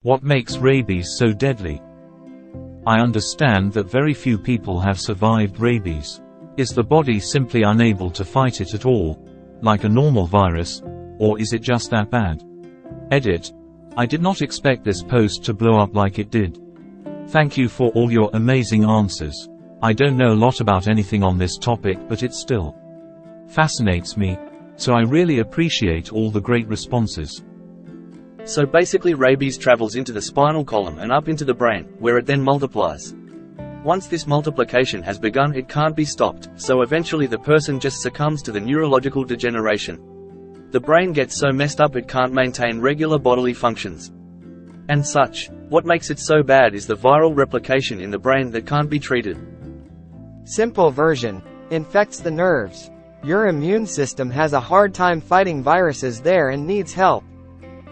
What makes rabies so deadly? I understand that very few people have survived rabies. Is the body simply unable to fight it at all, like a normal virus, or is it just that bad? Edit. I did not expect this post to blow up like it did. Thank you for all your amazing answers. I don't know a lot about anything on this topic, but it still fascinates me, so I really appreciate all the great responses. So basically rabies travels into the spinal column and up into the brain, where it then multiplies. Once this multiplication has begun, it can't be stopped, so eventually the person just succumbs to the neurological degeneration. The brain gets so messed up it can't maintain regular bodily functions and such. What makes it so bad is the viral replication in the brain that can't be treated. Simple version. Infects the nerves. Your immune system has a hard time fighting viruses there and needs help.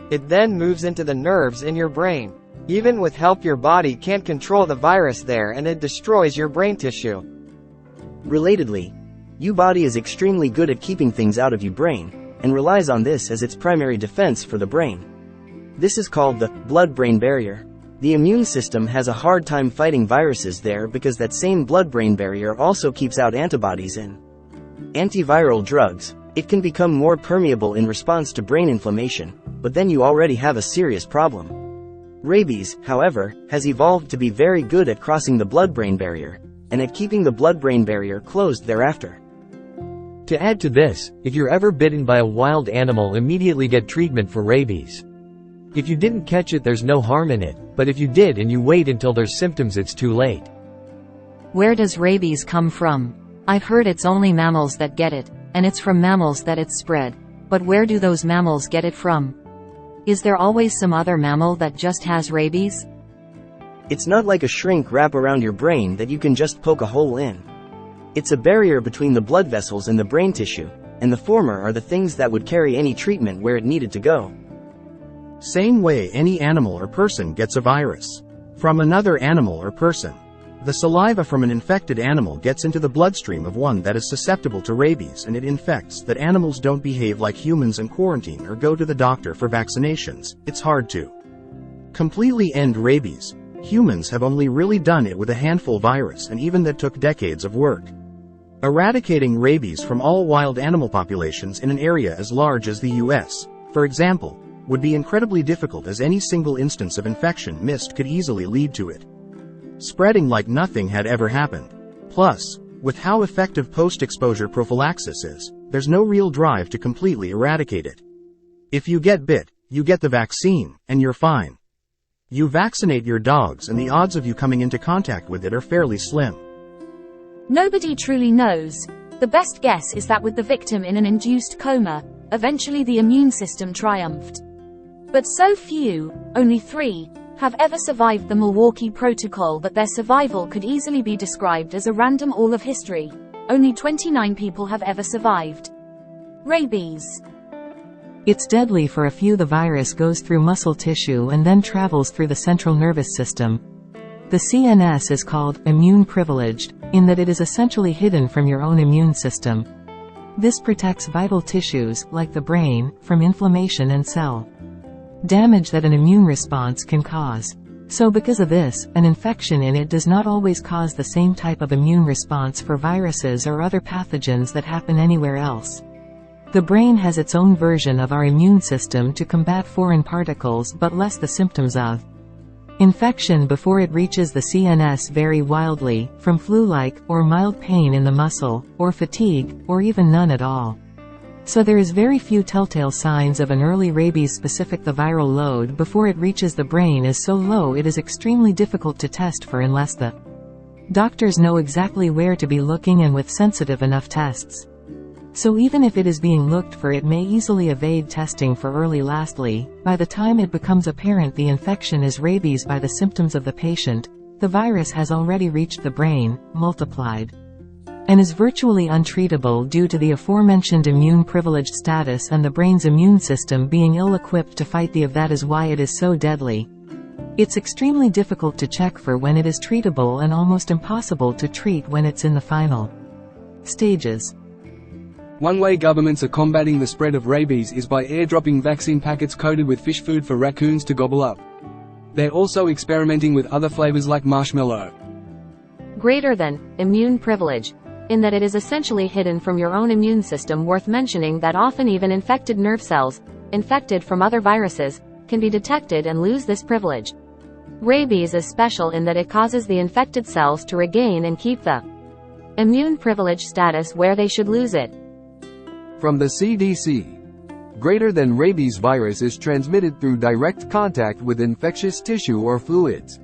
It then moves into the nerves in your brain. Even with help, your body can't control the virus there and it destroys your brain tissue. Relatedly, your body is extremely good at keeping things out of your brain, and relies on this as its primary defense for the brain. This is called the blood-brain barrier. The immune system has a hard time fighting viruses there because that same blood-brain barrier also keeps out antibodies and antiviral drugs. It can become more permeable in response to brain inflammation, but then you already have a serious problem. Rabies, however, has evolved to be very good at crossing the blood-brain barrier, and at keeping the blood-brain barrier closed thereafter. To add to this, if you're ever bitten by a wild animal, immediately get treatment for rabies. If you didn't catch it, there's no harm in it, but if you did and you wait until there's symptoms, it's too late. Where does rabies come from? I've heard it's only mammals that get it, and it's from mammals that it's spread. But where do those mammals get it from? Is there always some other mammal that just has rabies? It's not like a shrink wrap around your brain that you can just poke a hole in. It's a barrier between the blood vessels and the brain tissue, and the former are the things that would carry any treatment where it needed to go. Same way any animal or person gets a virus from another animal or person. The saliva from an infected animal gets into the bloodstream of one that is susceptible to rabies, and it infects. That animals don't behave like humans and quarantine or go to the doctor for vaccinations. It's hard to completely end rabies. Humans have only really done it with a handful virus, and even that took decades of work. Eradicating rabies from all wild animal populations in an area as large as the US, for example, would be incredibly difficult, as any single instance of infection missed could easily lead to it spreading like nothing had ever happened. Plus, with how effective post-exposure prophylaxis is, there's no real drive to completely eradicate it. If you get bit, you get the vaccine, and you're fine. You vaccinate your dogs and the odds of you coming into contact with it are fairly slim. Nobody truly knows. The best guess is that with the victim in an induced coma, eventually the immune system triumphed. But so few, only 3, have ever survived the Milwaukee Protocol that their survival could easily be described as a random all of history. Only 29 people have ever survived rabies. It's deadly for a few. The virus goes through muscle tissue and then travels through the central nervous system. The CNS is called immune privileged, in that it is essentially hidden from your own immune system. This protects vital tissues, like the brain, from inflammation and cell damage that an immune response can cause. So because of this, an infection in it does not always cause the same type of immune response for viruses or other pathogens that happen anywhere else. The brain has its own version of our immune system to combat foreign particles, but less the symptoms of infection before it reaches the CNS vary wildly, from flu-like, or mild pain in the muscle, or fatigue, or even none at all. So there is very few telltale signs of an early rabies specific. The viral load before it reaches the brain is so low it is extremely difficult to test for unless the doctors know exactly where to be looking and with sensitive enough tests. So even if it is being looked for, it may easily evade testing for early. Lastly, by the time it becomes apparent the infection is rabies by the symptoms of the patient, the virus has already reached the brain, multiplied, and is virtually untreatable due to the aforementioned immune privileged status and the brain's immune system being ill-equipped to fight the. That is why it is so deadly. It's extremely difficult to check for when it is treatable and almost impossible to treat when it's in the final stages. One way governments are combating the spread of rabies is by airdropping vaccine packets coated with fish food for raccoons to gobble up. They're also experimenting with other flavors like marshmallow. Greater than immune privilege, in that it is essentially hidden from your own immune system. Worth mentioning that often even infected nerve cells, infected from other viruses, can be detected and lose this privilege. Rabies is special in that it causes the infected cells to regain and keep the immune privilege status where they should lose it. From the CDC. Greater than rabies virus is transmitted through direct contact with infectious tissue or fluids.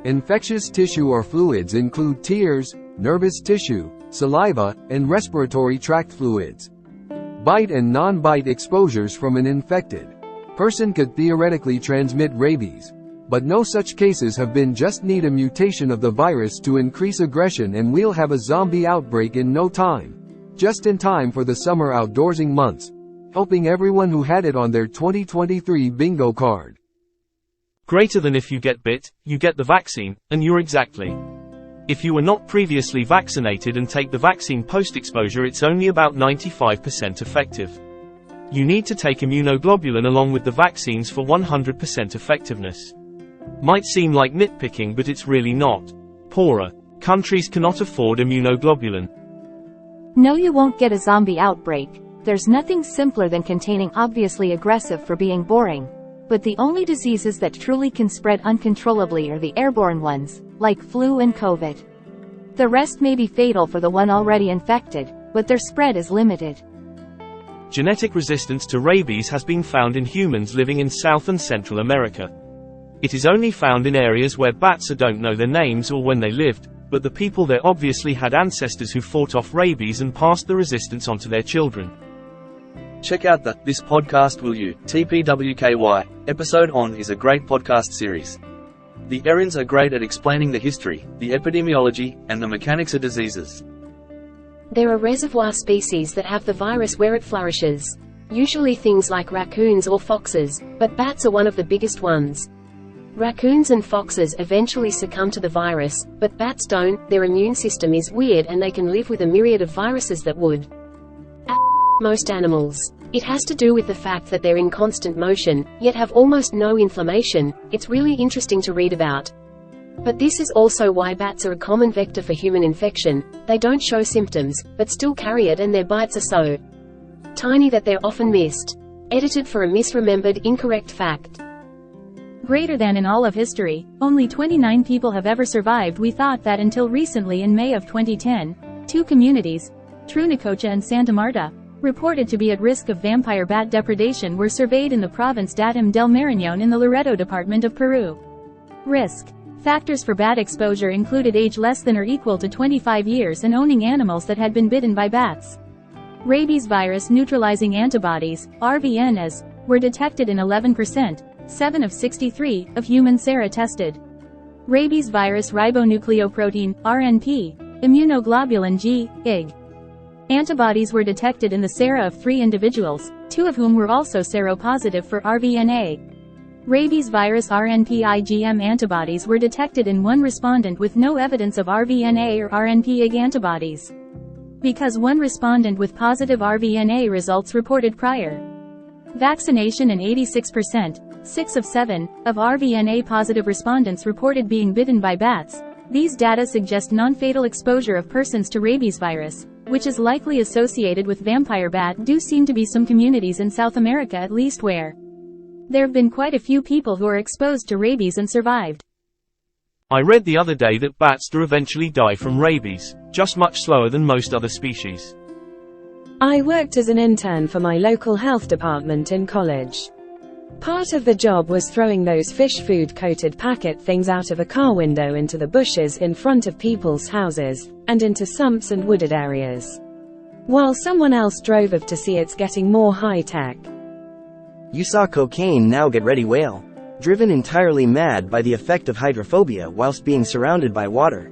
Infectious tissue or fluids include tears, nervous tissue, saliva, and respiratory tract fluids. Bite and non-bite exposures from an infected person could theoretically transmit rabies, but no such cases have been. Just need a mutation of the virus to increase aggression and we'll have a zombie outbreak in no time. Just in time for the summer outdoorsing months, helping everyone who had it on their 2023 bingo card. Greater than if you get bit, you get the vaccine, and you're exactly. If you were not previously vaccinated and take the vaccine post-exposure, it's only about 95% effective. You need to take immunoglobulin along with the vaccines for 100% effectiveness. Might seem like nitpicking, but it's really not. Poorer countries cannot afford immunoglobulin. No, you won't get a zombie outbreak. There's nothing simpler than containing obviously aggressive for being boring. But the only diseases that truly can spread uncontrollably are the airborne ones, like flu and COVID. The rest may be fatal for the one already infected, but their spread is limited. Genetic resistance to rabies has been found in humans living in South and Central America. It is only found in areas where bats don't know their names or when they lived, but the people there obviously had ancestors who fought off rabies and passed the resistance on to their children. Check out the This Podcast Will You, TPWKY, episode on is a great podcast series. The Arians are great at explaining the history, the epidemiology, and the mechanics of diseases. There are reservoir species that have the virus where it flourishes. Usually things like raccoons or foxes, but bats are one of the biggest ones. Raccoons and foxes eventually succumb to the virus, but bats don't. Their immune system is weird and they can live with a myriad of viruses that would most animals. It has to do with the fact that they're in constant motion, yet have almost no inflammation. It's really interesting to read about. But this is also why bats are a common vector for human infection. They don't show symptoms, but still carry it, and their bites are so tiny that they're often missed. Edited for a misremembered, incorrect fact. Greater than in all of history, only 29 people have ever survived. We thought that until recently. In May of 2010, two communities, Trunicocha and Santa Marta, reported to be at risk of vampire bat depredation were surveyed in the province Datum del Marañón in the Loreto department of Peru. Risk factors for bat exposure included age less than or equal to 25 years and owning animals that had been bitten by bats. Rabies virus neutralizing antibodies, RVNs, were detected in 11%, 7 of 63, of human sera tested. Rabies virus ribonucleoprotein, RNP, immunoglobulin G, IG. Antibodies were detected in the sera of 3 individuals, 2 of whom were also seropositive for RVNA. Rabies virus RNP-IgM antibodies were detected in 1 respondent with no evidence of RVNA or RNP-IG antibodies. Because 1 respondent with positive RVNA results reported prior vaccination and 86%, 6 of 7, of RVNA-positive respondents reported being bitten by bats. These data suggest non-fatal exposure of persons to rabies virus, which is likely associated with vampire bat. Do seem to be some communities in South America at least where there have been quite a few people who are exposed to rabies and survived. I read the other day that bats do eventually die from rabies, just much slower than most other species. I worked as an intern for my local health department in college. Part of the job was throwing those fish food coated packet things out of a car window into the bushes in front of people's houses, and into sumps and wooded areas. While someone else drove up to see it's getting more high-tech. You saw cocaine, now get ready whale. Driven entirely mad by the effect of hydrophobia whilst being surrounded by water.